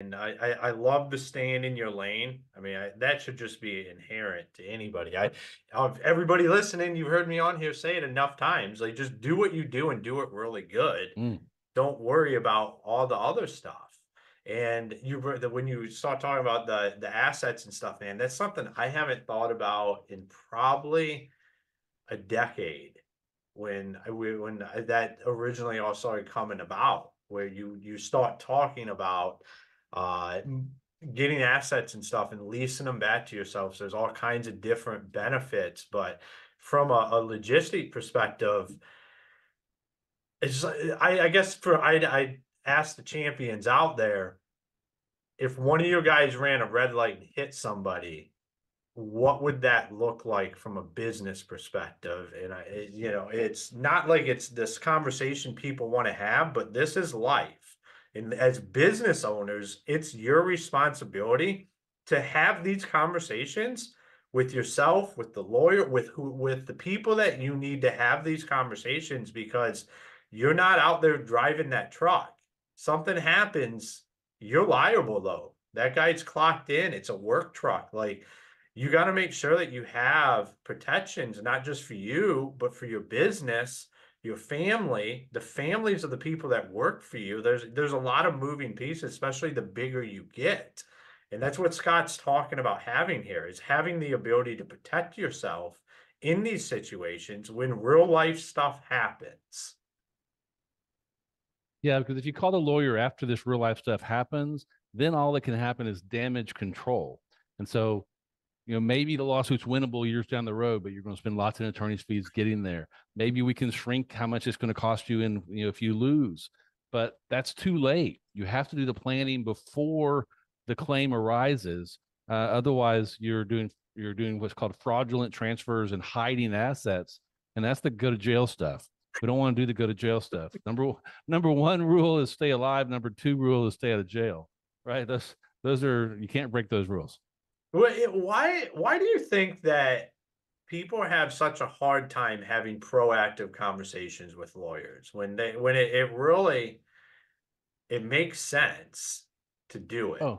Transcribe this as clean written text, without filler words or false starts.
And I love the staying in your lane. I mean, that should just be inherent to anybody. Of everybody listening, you've heard me on here say it enough times. Like, just do what you do and do it really good. Mm. Don't worry about all the other stuff. And when you start talking about the assets and stuff, man, that's something I haven't thought about in probably a decade. When that originally all started coming about, where you start talking about uh getting assets and stuff and leasing them back to yourself. So there's all kinds of different benefits, but from a logistic perspective, it's I guess I ask the champions out there, if one of you guys ran a red light and hit somebody, what would that look like from a business perspective? And it's not like it's this conversation people want to have, but this is life. And as business owners, it's your responsibility to have these conversations with yourself, with the lawyer, with the people that you need to have these conversations, because you're not out there driving that truck. Something happens, you're liable though. That guy's clocked in. It's a work truck. Like, you got to make sure that you have protections, not just for you, but for your business, your family, the families of the people that work for you. There's a lot of moving pieces, especially the bigger you get. And that's what Scott's talking about having here, is having the ability to protect yourself in these situations when real life stuff happens. Yeah, because if you call the lawyer after this real life stuff happens, then all that can happen is damage control. And so, maybe the lawsuit's winnable years down the road, but you're going to spend lots in attorney's fees getting there. Maybe we can shrink how much it's going to cost you, and if you lose, but that's too late. You have to do the planning before the claim arises. Otherwise, you're doing what's called fraudulent transfers and hiding assets, and that's the go to jail stuff. We don't want to do the go to jail stuff. Number one rule is stay alive. Number two rule is stay out of jail. Right? Those are, you can't break those rules. Why do you think that people have such a hard time having proactive conversations with lawyers when it really, it makes sense to do Oh, it?